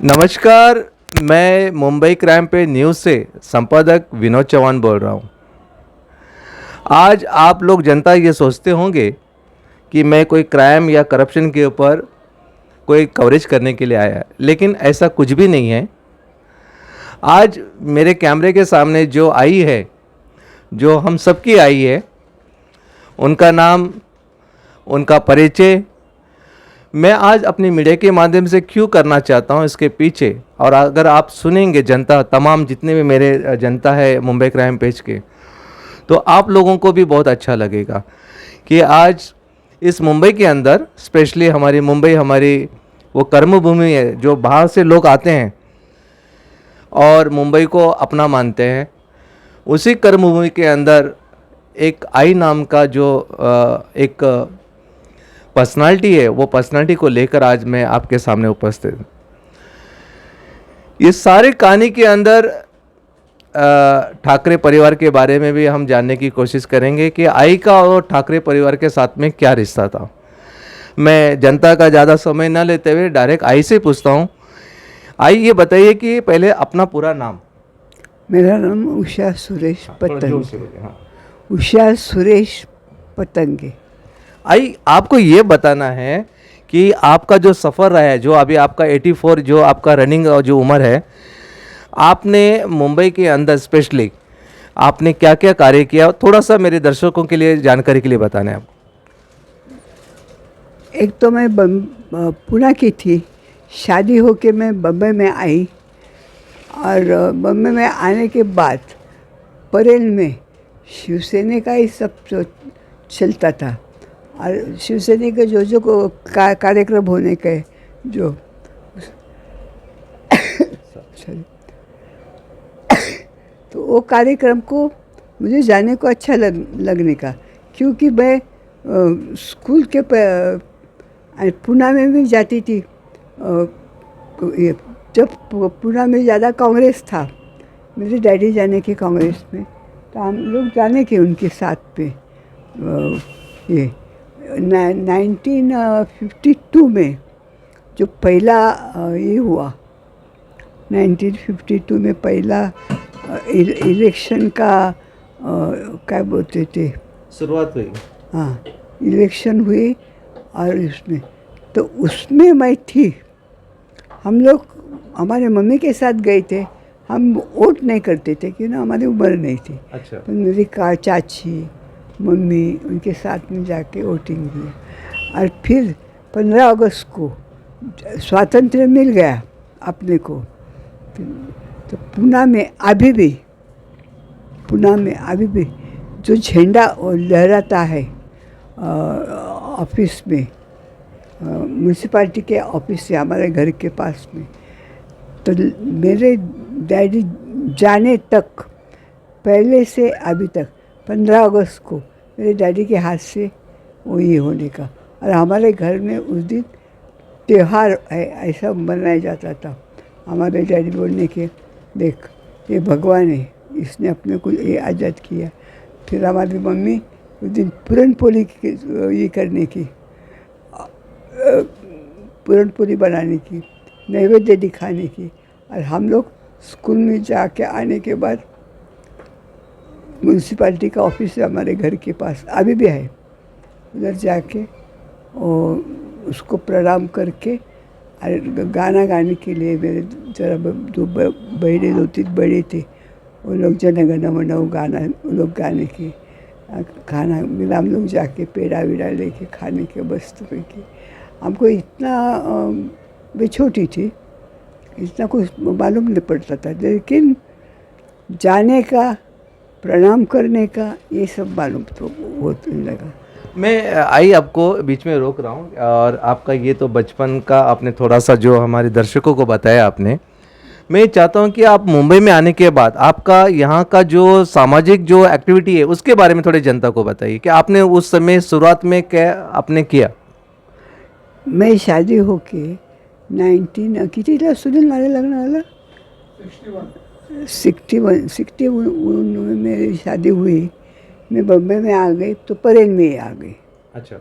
नमस्कार, मैं मुंबई क्राइम पे न्यूज़ से संपादक विनोद चौहान बोल रहा हूँ। आज आप लोग जनता ये सोचते होंगे कि मैं कोई क्राइम या करप्शन के ऊपर कोई कवरेज करने के लिए आया, लेकिन ऐसा कुछ भी नहीं है। आज मेरे कैमरे के सामने जो आई है, जो हम सबकी आई है, उनका नाम, उनका परिचय मैं आज अपनी मीडिया के माध्यम से क्यों करना चाहता हूं इसके पीछे। और अगर आप सुनेंगे जनता, तमाम जितने भी मेरे जनता है मुंबई क्राइम पेज के, तो आप लोगों को भी बहुत अच्छा लगेगा कि आज इस मुंबई के अंदर, स्पेशली हमारी मुंबई हमारी वो कर्मभूमि है, जो बाहर से लोग आते हैं और मुंबई को अपना मानते हैं। उसी कर्मभूमि के अंदर एक आई नाम का जो एक पर्सनालिटी है, वो पर्सनालिटी को लेकर आज मैं आपके सामने उपस्थित हूँ। इस सारी कहानी के अंदर ठाकरे परिवार के बारे में भी हम जानने की कोशिश करेंगे कि आई का और ठाकरे परिवार के साथ में क्या रिश्ता था। मैं जनता का ज़्यादा समय न लेते हुए डायरेक्ट आई से पूछता हूँ। आई, ये बताइए कि पहले अपना पूरा नाम। मेरा नाम उषा सुरेश पतंगे। हाँ। उषा सुरेश पतंगे। आई, आपको ये बताना है कि आपका जो सफ़र रहा है, जो अभी आपका 84 जो आपका रनिंग जो उम्र है, आपने मुंबई के अंदर स्पेशली आपने क्या क्या कार्य किया, थोड़ा सा मेरे दर्शकों के लिए जानकारी के लिए बताना है आपको। एक तो मैं पुणे की थी, शादी होके मैं बम्बई में आई और बम्बई में आने के बाद परेल में शिवसेना का ही सब जो चलता था और शिवसेना के जो कार्यक्रम होने के जो तो वो कार्यक्रम को मुझे जाने को अच्छा लगने का, क्योंकि मैं स्कूल के पुणे में भी जाती थी। जब पुणे में ज़्यादा कांग्रेस था, मेरे डैडी जाने के कांग्रेस में, तो हम लोग जाने के उनके साथ पे। ये 1952 में जो पहला ये हुआ, 1952 में पहला इलेक्शन का क्या बोलते थे, शुरुआत हुई। हाँ, इलेक्शन हुई और उसमें मैं थी। हम लोग हमारे मम्मी के साथ गए थे। हम वोट नहीं करते थे क्योंकि हमारी उम्र नहीं थी। अच्छा। तो मेरी चाची, मम्मी, उनके साथ में जाके वोटिंग की और फिर 15 अगस्त को स्वातंत्र्य मिल गया अपने को। तो पुणे में अभी भी जो झंडा लहराता है ऑफिस में, म्यूनसिपालिटी के ऑफिस से हमारे घर के पास में, तो मेरे डैडी जाने तक, पहले से अभी तक 15 अगस्त को मेरे डैडी के हाथ से वो ये होने का। और हमारे घर में उस दिन त्यौहार ऐसा मनाया जाता था। हमारे डैडी बोलने के, देख ये भगवान है, इसने अपने को ये आज़ाद किया। फिर हमारी मम्मी उस दिन पूरनपोली ये करने की, पूरनपोली बनाने की, नैवेद्य दिखाने की। और हम लोग स्कूल में जाके आने के बाद म्यूनसिपालिटी का ऑफिस है हमारे घर के पास, अभी भी है, उधर जाके और उसको प्रणाम करके और गाना गाने के लिए मेरे जरा दो बहने, 2-3 बड़े थे, वो लोग जन गण मन गाना, वो लोग गाने के खाना मिला। हम लोग जाके पेड़ा वेड़ा लेके खाने के वस्तु की। हमको इतना, मैं छोटी थी, इतना कुछ मालूम नहीं पड़ता था, लेकिन जाने का, प्रणाम करने का, ये सब मालूम तो बहुत लगा। मैं आई आपको बीच में रोक रहा हूँ, और आपका ये तो बचपन का आपने थोड़ा सा जो हमारे दर्शकों को बताया आपने। मैं चाहता हूँ कि आप मुंबई में आने के बाद आपका यहाँ का जो सामाजिक जो एक्टिविटी है उसके बारे में थोड़ी जनता को बताइए कि आपने उस समय शुरुआत में क्या आपने किया। मैं शादी होके 19 कितीला सुनील माझ्या लग्नाला 61 में मेरी शादी हुई मैं बम्बई में आ गई तो परेल में ही आ गई। अच्छा,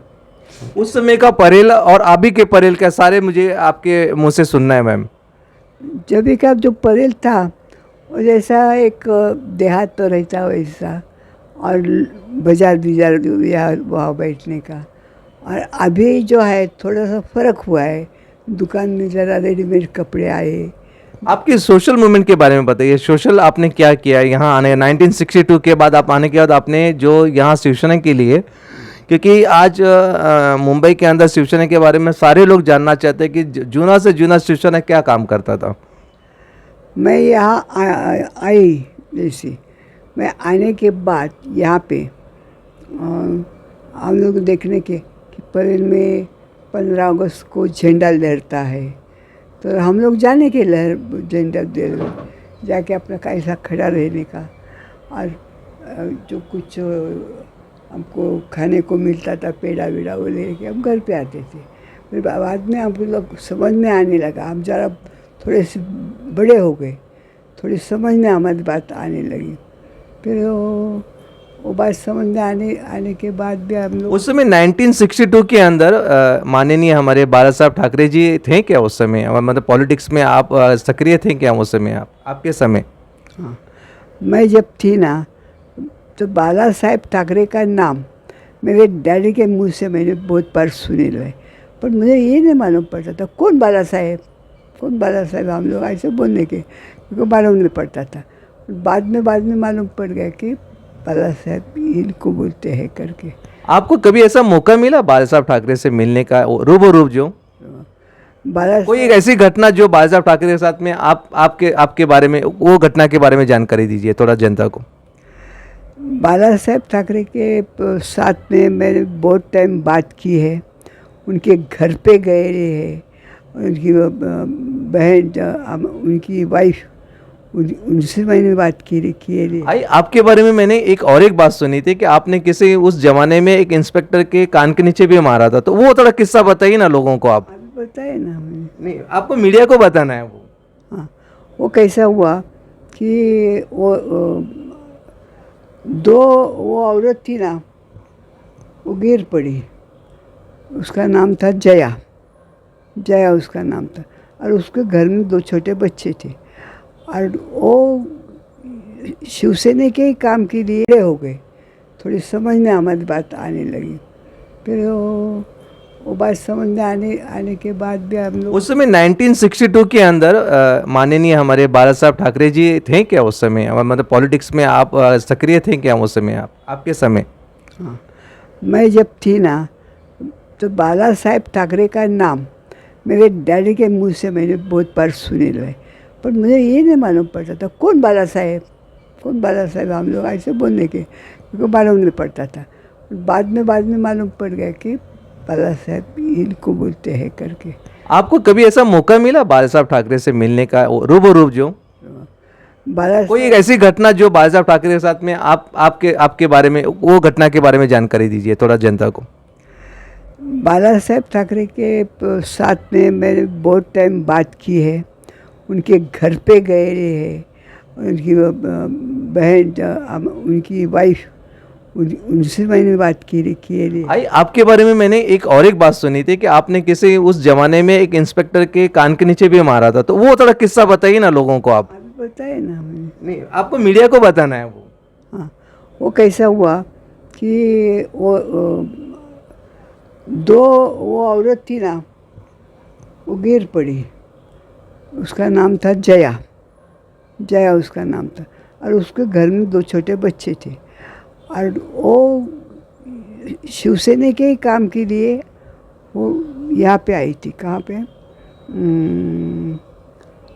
उस समय का परेल और अभी के परेल का सारे मुझे आपके मुंह से सुनना है मैम। जब भी का जो परेल था वो जैसा एक देहात तो रहता वैसा, और बाजार बाजार या वहाँ बैठने का। और अभी जो है थोड़ा सा फ़र्क हुआ है, दुकान में ज़रा रेडीमेड कपड़े आए। आपकी सोशल मूवमेंट के बारे में बताइए, सोशल आपने क्या किया यहाँ आने 1962 के बाद, आप आने के बाद आपने जो यहाँ शिवसेना के लिए, क्योंकि आज मुंबई के अंदर शिवसेना के बारे में सारे लोग जानना चाहते हैं कि जूना से जूना शिवसेना क्या काम करता था। मैं यहाँ आई, जैसे मैं आने के बाद यहाँ पे हम लोग देखने के कि परेल में 15 अगस्त को झंडा लहरता है, तो हम लोग जाने के लहर झंडा दे जाके अपना कैसा खड़ा रहने का। और जो कुछ हमको खाने को मिलता था, पेड़ा वेड़ा वो लेके हम घर पे आते थे। फिर बाद में हम लोग समझ में आने लगा, हम ज़रा थोड़े से बड़े हो गए, थोड़ी समझ में हमारी बात आने लगी। फिर वो बात समझ में आने के बाद भी हम लोग उस समय 1962 के अंदर माननीय हमारे बाला साहब ठाकरे जी थे क्या उस समय, मतलब पॉलिटिक्स में आप सक्रिय थे क्या उस समय, आपके समय? हाँ, मैं जब थी ना तो बाला साहेब ठाकरे का नाम मेरे डैडी के मुंह से मैंने बहुत बार सुने रहे, पर मुझे ये नहीं मालूम पड़ता था कौन बाला साहेब, कौन बाला साहेब। हम लोग ऐसे बोलने के, क्योंकि मालूम नहीं पड़ता था। बाद में मालूम पड़ गया कि बाला साहेब इनको बोलते हैं करके। आपको कभी ऐसा मौका मिला बाला साहब ठाकरे से मिलने का, रूबरू जो बाला कोई एक ऐसी घटना जो बाला साहब ठाकरे के साथ में आपके बारे में, वो घटना के बारे में जानकारी दीजिए थोड़ा जनता को। बाला साहेब ठाकरे के साथ में मैंने बहुत टाइम बात की है, उनके घर पे गए हैं, उनकी बहन, उनकी वाइफ, उनसे मैंने बात की है। भाई आपके बारे में मैंने एक और एक बात सुनी थी कि आपने किसी उस जमाने में एक इंस्पेक्टर के कान के नीचे भी मारा था, तो वो थोड़ा किस्सा बताइए ना लोगों को आप। अभी बताए ना मैंने। नहीं, आपको मीडिया को बताना है वो। हाँ, वो कैसा हुआ कि वो औरत थी ना, वो गिर पड़ी। उसका नाम था जया, जया उसका नाम था, और उसके घर में 2 छोटे बच्चे थे। और वो शिवसेना के ही काम के लिए हो गए, थोड़ी समझ में हमारी बात आने लगी। फिर वो बात समझ में आने के बाद भी हम लोग उस समय 1962 के अंदर माननीय हमारे बाला साहब ठाकरे जी थे क्या उस समय, मतलब पॉलिटिक्स में आप सक्रिय थे क्या उस समय, आपके समय? हाँ, मैं जब थी ना तो बाला साहेब ठाकरे का नाम मेरे डैडी के मुंह से मैंने बहुत बार सुने रहे, पर मुझे ये नहीं मालूम पड़ता था कौन बाला साहेब, कौन बाला साहेब। हम लोग ऐसे बोलने के, क्योंकि मालूम नहीं पड़ता था। बाद में मालूम पड़ गया कि बाला साहेब इनको बोलते हैं करके। आपको कभी ऐसा मौका मिला बाला साहब ठाकरे से मिलने का, रूबरू जो बाला कोई एक ऐसी घटना जो बाला साहब ठाकरे के साथ में आपके बारे में, वो घटना के बारे में जानकारी दीजिए थोड़ा जनता को। बाला साहेब ठाकरे के साथ में मैंने बहुत टाइम बात की है, उनके घर पे गए हैं, उनकी बहन, उनकी वाइफ, उनसे मैंने बात की है। भाई आपके बारे में मैंने एक और एक बात सुनी थी कि आपने किसी उस जमाने में एक इंस्पेक्टर के कान के नीचे भी मारा था, तो वो थोड़ा किस्सा बताइए ना लोगों को आप। अभी बताए ना मैंने। नहीं, आपको मीडिया को बताना है वो। हाँ, वो कैसा हुआ कि वो औरत थी ना, वो गिर पड़ी। उसका नाम था जया, जया उसका नाम था, और उसके घर में 2 छोटे बच्चे थे। और वो शिवसेना के ही काम के लिए वो यहाँ पे आई थी। कहाँ पे?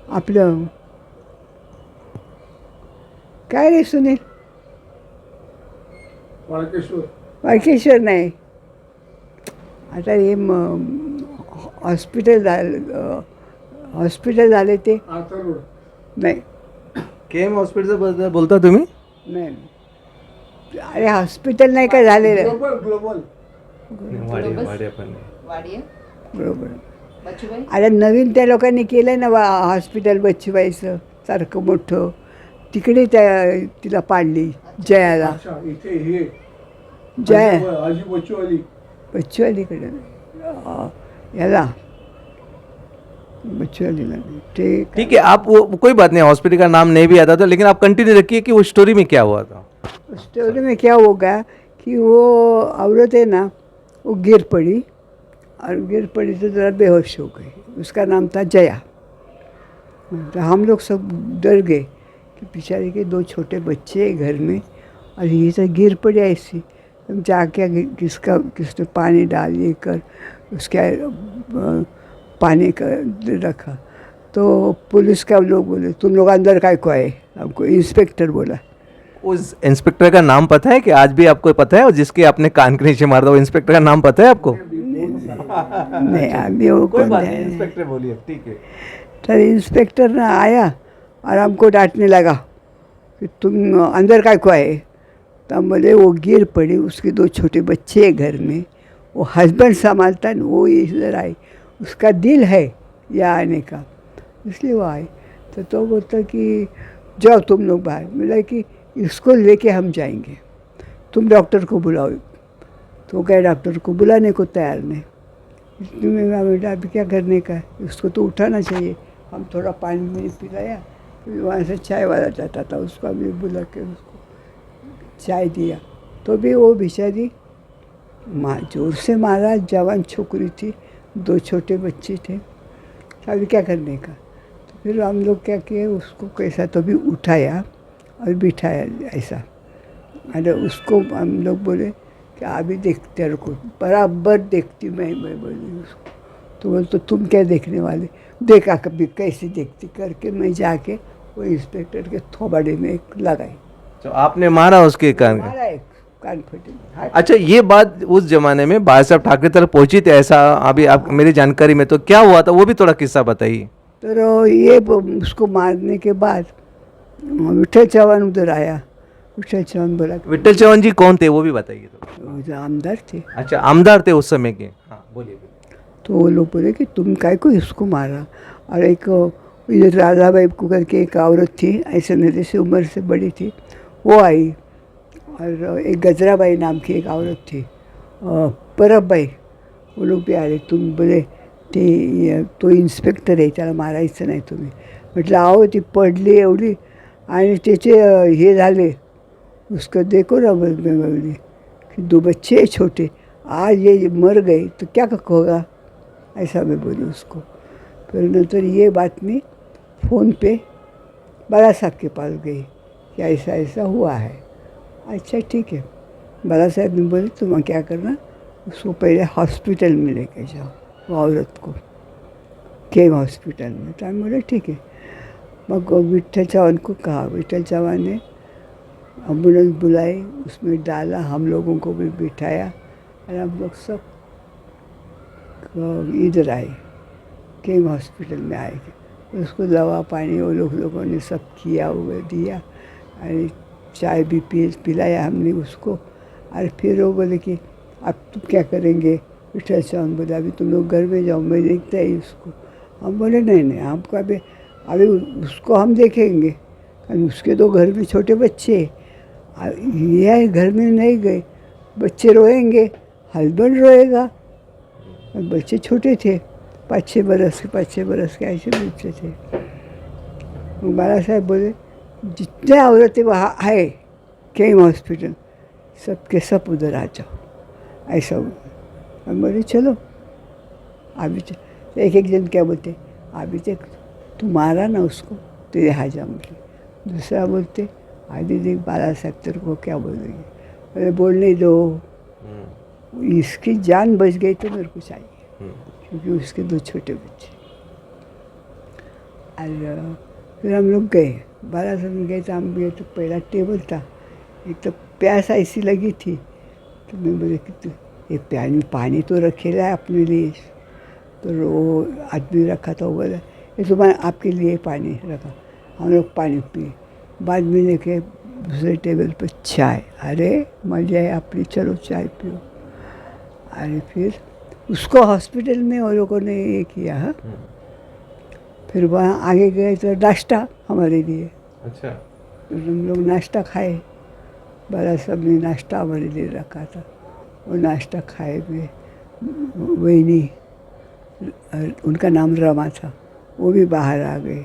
आपलं काय रे सुनील? वाळकेश्वर नाही, आता हे हॉस्पिटल झाले ते नाही, केम हॉस्पिटल बोलता तुम्ही? नाही, अरे हॉस्पिटल नाही का झालेलं? बरोबर. अरे नवीन त्या लोकांनी केलं ना हॉस्पिटल बच्चूबाईचं सारखं मोठं, तिकडे तिला पाडली. जयाला अच्छा इथे हे जय आजी बच्चूवाली बच्चूवालीकडे याला बच्चूवालीला ठीक ठीक है, आप वो कोई बात नहीं, हॉस्पिटल का नाम नहीं भी आता था, लेकिन आप कंटिन्यू रखिए कि वो स्टोरी में क्या हुआ था। स्टोरी में क्या होगा कि वो औरत है ना, वो गिर पड़ी और गिर पड़ी तो ज़रा बेहोश हो गई। उसका नाम था जया। तो हम लोग सब डर गए कि बेचारे के 2 छोटे बच्चे हैं घर में और ये तो गिर पड़ी ऐसी। हम जाके किसने पानी डाल ये कर उसके पानी का रखा। तो पुलिस का लोग बोले तुम लोग अंदर काय को आए, हमको इंस्पेक्टर बोला। उस इंस्पेक्टर का नाम पता है कि आज भी आपको पता है, और जिसके आपने कान के नीचे मारा था वो इंस्पेक्टर का नाम पता है आपको? नहीं अभी वो कोई कौन बात है? नहीं, इंस्पेक्टर बोलिए, ठीक है। तो इंस्पेक्टर ना आया और हमको डांटने लगा कि तुम अंदर काय को आए। तो हम बोले वो गिर पड़ी, उसके 2 छोटे बच्चे हैं घर में, वो हस्बैंड संभालता है, वो इधर आई, उसका दिल है यहाँ आने का, इसलिए वो आए। तो बोलता कि जाओ तुम लोग बाहर। बोला कि इसको लेके हम जाएंगे, तुम डॉक्टर को बुलाओ। तो क्या डॉक्टर को बुलाने को तैयार नहीं। इसलिए बेटा अभी क्या करने का है, उसको तो उठाना चाहिए। हम थोड़ा पानी में पिलाया, फिर वहाँ से चाय वाला जाता था, उसको अभी बुला के उसको चाय दिया। तो भी वो बेचारी जोर से मारा, जवान छोकरी थी, 2 छोटे बच्चे थे, अभी क्या करने का। तो फिर हम लोग क्या किए, उसको कैसा तो भी उठाया और बिठाया ऐसा। अरे उसको हम लोग बोले कि अभी देखते तेरे को बराबर देखती मैं बोली उसको। तो बोले तो तुम क्या देखने वाले, देखा कभी कैसे देखती करके मैं जाके वो इंस्पेक्टर के थोबड़े में एक लगाई। तो आपने मारा उसके कान? मारा एक कान फटे। अच्छा, ये बात उस जमाने में बाला साहब ठाकरे तक पहुंची थी ऐसा अभी आप मेरी जानकारी में, तो क्या हुआ था वो भी थोड़ा किस्सा बताइए। तो ये उसको मारने के बाद विठल चौहान उधर आया। विठल चौहान बोला कि विट्ठल चौहान जी कौन थे वो भी बताइए तो। वो जो आमदार थे, अच्छा, आमदार थे उस समय के? हाँ बोलिए। तो वो लोग बोले कि तुम काय को इसको मारा। और एक ये राधाबाई को करके एक औरत थी, ऐसे मेरे से उम्र से बड़ी थी, वो आई। और एक गजराबाई नाम की एक औरत थी, परबबाई, वो लोग भी आले। तुम बोले ते तो इन्स्पेक्टर आहे, त्याला मारायचं नाही तुम्ही. म्हटलं अहो ती पडली एवढी आणि त्याचे हे झाले, उसको देखो ना बोली कि 2 बच्चे हैं छोटे, आज ये मर गए तो क्या होगा, ऐसा मैं बोली उसको। फिर नंतर ये बात में फ़ोन पे बाला साहब के पास गई कि ऐसा ऐसा हुआ है। अच्छा ठीक है। बाला साहब ने बोले तुम क्या करना, उसको पहले हॉस्पिटल में लेके जाओ, वो औरत को केम हॉस्पिटल में। तो हम बोले ठीक है। मग विट्ठल चौहान को कहा, विट्ठल चौहान ने एम्बुलेंस बुलाई, उसमें डाला, हम लोगों को भी बिठाया और हम लोग सब इधर आए, केम हॉस्पिटल में आए। उसको दवा पानी वो लोगों ने सब किया, वो दिया और चाय भी पिलाया हमने उसको। और फिर वो बोले कि अब तुम क्या करेंगे। विठल चौहान बोला अभी तुम लोग घर में जाओ, मैं देखता ही उसको। हम बोले नहीं हमको अभी उसको हम देखेंगे, कारण उसके 2 घर में छोटे बच्चे, ये घर में नहीं गए, बच्चे रोएंगे, हस्बैंड रोएगा, और बच्चे छोटे थे, 5-6 बरस के ऐसे बच्चे थे। बाला साहब बोले जितने औरतें वहाँ आए केम हॉस्पिटल, सबके सब उधर आ जाओ, ऐसा हुआ। हम बोले चलो। अभी एक जन क्या बोलते, अभी तक तू मारा ना उसको तो यहाँ जा मुझे। दूसरा बोलते आदि देख बाला साहब तेरे को क्या बोलेंगे। बोले बोलने दो, इसकी जान बच गई तो मेरे को चाहिए, क्योंकि उसके 2 छोटे बच्चे। और फिर हम लोग गए, बाला साहब में गए तो हम गए तो पहला टेबल था, एक तो प्यास ऐसी लगी थी। तो मैं बोले कि तू ये पानी तो रखेला है अपने लिए। तो वो आदमी रखा था, वो बोला ये तो मैंने आपके लिए पानी रखा। हम लोग पानी पिए, बाद में लेके दूसरे टेबल पर चाय। अरे मजा है अपनी, चलो चाय पियो। अरे फिर उसको हॉस्पिटल में वो लोगों ने ये किया। फिर वहाँ आगे गए तो नाश्ता हमारे लिए। अच्छा। तो हम लोग नाश्ता खाए। बाला साहब ने नाश्ता हमारे लिए रखा था, वो नाश्ता खाए हुए वही नहीं, उनका नाम रमा था, वो भी बाहर आ गए।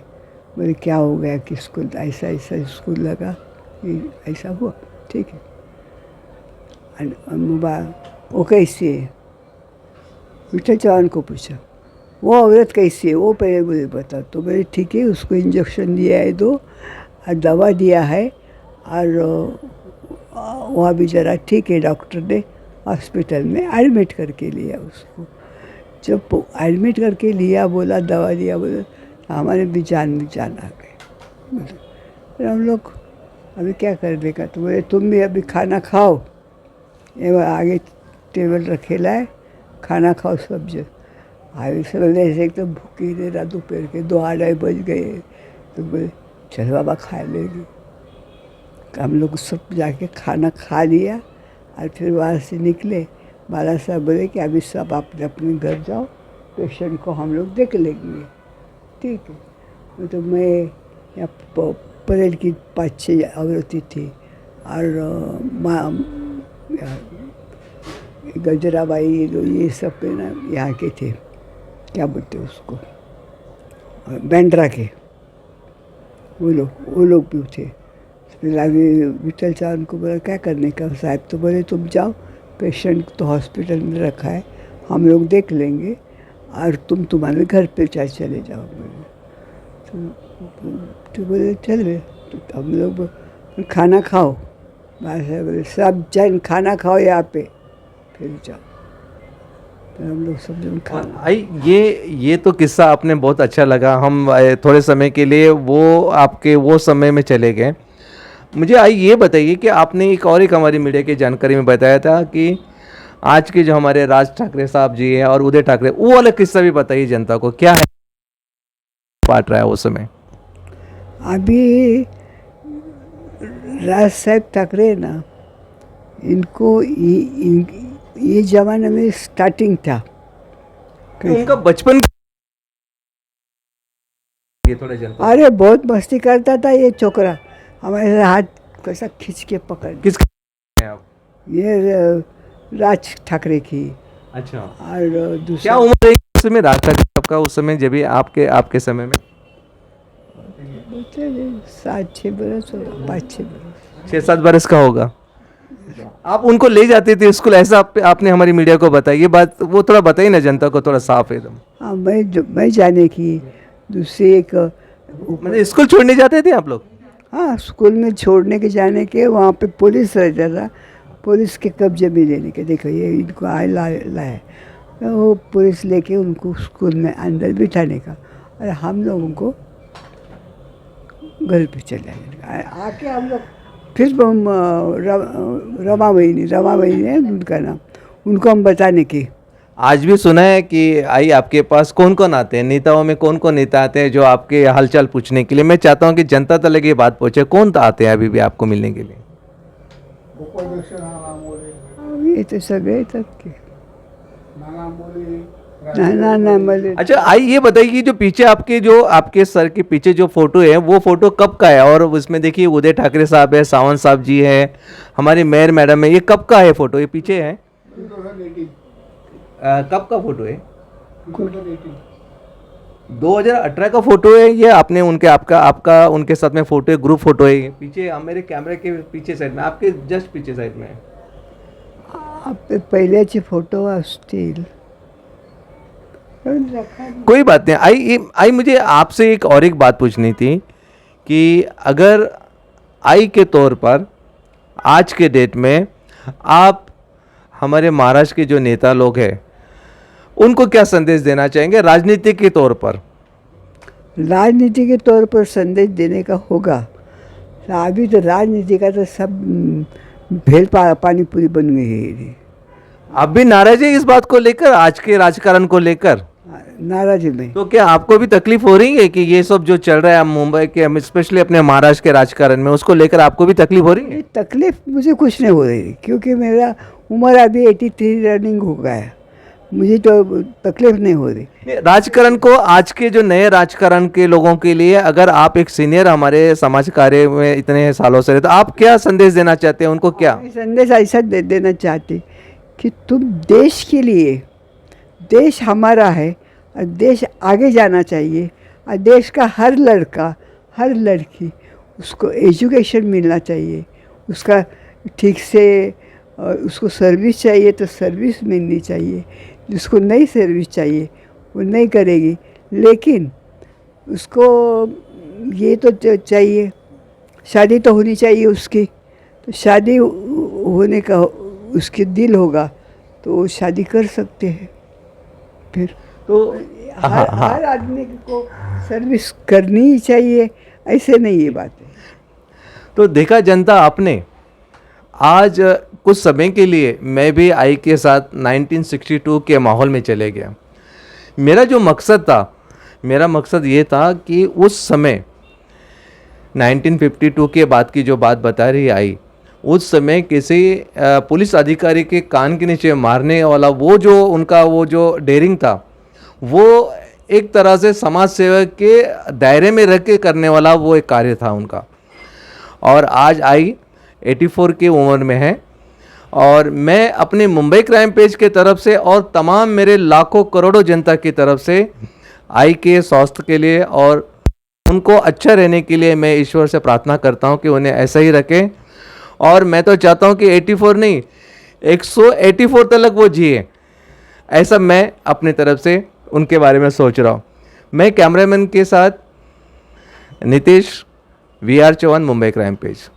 बोले क्या हो गया, किसको ऐसा ऐसा स्कूल लगा, ये ऐसा हुआ, ठीक है। वो कैसी है, विठल चौहान को पूछा, वो औरत कैसी है, वो पहले मुझे बता। तो बोले ठीक है, उसको इंजेक्शन दिया है 2 और दवा दिया है, और वहाँ भी ज़रा ठीक है, डॉक्टर ने हॉस्पिटल में एडमिट करके लिया उसको। जब एडमिट करके लिया, बोला दवा दिया, बोला हमारे भी जान आ गए। फिर हम लोग अभी क्या करने का, तो बोले तुम भी अभी खाना खाओ, ये आगे टेबल रखेला है, खाना खाओ सब जन। आगे से बोले ऐसे एकदम भूखी रहे, रात दोपहर के 2-2:30 बज गए। तो बोले चल बाबा खा लेंगे। हम लोग सब जाके खाना खा लिया और फिर वहाँ से निकले। बाला साहब बोले कि अभी सब अपने अपने घर जाओ, पेशेंट को हम लोग देख लेंगे, ठीक है। तो मैं यहाँ परेड की 5-6 औरतें थी, और गजराबाई, ये सब पे ना यहाँ के थे, क्या बोलते उसको, बैंड्रा के, वो लोग भी थे। फिर आगे विठल चौहान को बोला क्या करने का साहब, तो बोले तुम जाओ, पेशेंट तो हॉस्पिटल में रखा है, हम लोग देख लेंगे, और तुम तुम्हारे घर पे चले जाओ। तो बोले चल, तो हम लोग खाना खाओ, बोले सब जन खाना खाओ यहाँ पे, फिर जाओ। तो हम लोग सब जन खाना। आई ये तो किस्सा आपने बहुत अच्छा लगा। हम थोड़े समय के लिए वो आपके वो समय में चले गए। मुझे आई ये बताइए कि आपने एक हमारी मीडिया की जानकारी में बताया था कि आज के जो हमारे राज ठाकरे साहब जी हैं और उदय ठाकरे, वो वाला किस्सा भी बताइए जनता को, क्या है बांट रहा है उस समय। अभी राज साहब ठाकरे ना, इनको ये जमाने में स्टार्टिंग था। उनका बचपन ये थोड़ा जनता। अरे बहुत मस्ती करता था ये छोकरा, हमारे हाथ कैसा खींच के पकड़। किसका आप? ये राज ठाकरे की। अच्छा, और दूसरा क्या उम्र है उस समय राज ठाकरे साहब का, उस समय जब भी आपके समय में? 7-6 बरस होगा, 5-6 बरस। 6-7 बरस का होगा। आप उनको ले जाते थे स्कूल, ऐसा आपने हमारी मीडिया को बताया, ये बात वो थोड़ा बताइए ना जनता को, थोड़ा साफ एकदम। हाँ, मैं जाने की दूसरी एक मतलब स्कूल छोड़ने जाते थे आप लोग? हाँ, स्कूल में छोड़ने के जाने के, वहाँ पे पुलिस रहता था, पुलिस के कब्जे में लेने के, देखो ये इनको लाए, तो वो पुलिस लेके उनको स्कूल में अंदर बिठाने का, और हम लोगों को घर पे चले जाने का। आके हम लोग फिर रमा बहिनी है उनका नाम, उनको हम बताने की। आज भी सुना है कि आई आपके पास कौन कौन आते हैं, नेताओं में कौन कौन नेता आते हैं जो आपके हालचाल पूछने के लिए? मैं चाहता हूं कि जनता तक ये बात पहुंचे, कौन आते हैं अभी भी आपको मिलने के लिए? उपाध्यक्ष नाना मोरे, ये तो सगळे तक के नाना मोरे, ना मले। अच्छा आई ये बताइए कि जो आपके सर के पीछे जो फोटो है, वो फोटो कब का है? और उसमें देखिए उदय ठाकरे साहब है, सावंत साहब जी है, हमारी मेयर मैडम है, ये कब का है फोटो? ये पीछे है 2018, कब का फोटो है? 2018। 2018 का फोटो है ये। आपने आपका उनके साथ में फोटो है, ग्रुप फोटो है। पीछे मेरे कैमरे के पीछे साइड में, आपके जस्ट पीछे साइड में है। आपले पहिल्याचे फोटो असतील कोई बात नहीं। आई मुझे आपसे एक बात पूछनी थी कि अगर आई के तौर पर आज के डेट में आप हमारे महाराष्ट्र के जो नेता लोग हैं उनको क्या संदेश देना चाहेंगे राजनीति के तौर पर? राजनीति के तौर पर संदेश देने का होगा, तो अभी तो राजनीति का तो सब भेल पानी पूरी बन गई है। आप भी नाराज है इस बात को लेकर, आज के राजकारण को लेकर? नाराज में तो क्या आपको भी तकलीफ हो रही है कि ये सब जो चल रहा है मुंबई के, स्पेशली अपने महाराष्ट्र के राजकारण में, उसको लेकर आपको भी तकलीफ हो रही है? तकलीफ मुझे कुछ नहीं हो रही, क्योंकि मेरा उम्र अभी 83 रनिंग हो गया है। मुझे तो तकलीफ नहीं हो रही। राजकारण को आज के जो नए राजकारण के लोगों के लिए, अगर आप एक सीनियर हमारे समाज कार्य में इतने सालों से रहे, तो आप क्या संदेश देना चाहते हैं उनको? क्या मैं संदेश ऐसा देना चाहती कि तुम देश के लिए, देश हमारा है और देश आगे जाना चाहिए, और देश का हर लड़का हर लड़की उसको एजुकेशन मिलना चाहिए, उसका ठीक से उसको सर्विस चाहिए तो सर्विस मिलनी चाहिए, जिसको नई सर्विस चाहिए वो नहीं करेगी, लेकिन उसको ये तो चाहिए, शादी तो होनी चाहिए उसकी, तो शादी होने का उसके दिल होगा तो वो शादी कर सकते हैं। फिर तो हर आदमी को सर्विस करनी ही चाहिए, ऐसे नहीं ये बात है। तो देखा जनता आपने, आज कुछ समय के लिए मैं भी आई के साथ 1962 के माहौल में चले गया। मेरा जो मकसद था, मेरा मकसद ये था कि उस समय 1952 के बाद की जो बात बता रही आई, उस समय किसी पुलिस अधिकारी के कान के नीचे मारने वाला वो जो उनका वो जो डेयरिंग था, वो एक तरह से समाज सेवक के दायरे में रह के करने वाला वो एक कार्य था उनका। और आज आई 84 की उम्र में है, और मैं अपने मुंबई क्राइम पेज के तरफ से और तमाम मेरे लाखों करोड़ों जनता की तरफ से आई के स्वास्थ्य के लिए और उनको अच्छा रहने के लिए मैं ईश्वर से प्रार्थना करता हूं कि उन्हें ऐसा ही रखे। और मैं तो चाहता हूं कि 84 नहीं, 184 तक वो जिए, ऐसा मैं अपनी तरफ से उनके बारे में सोच रहा हूं। मैं कैमरामैन के साथ Nitesh, VR Chauhan, Mumbai crime page.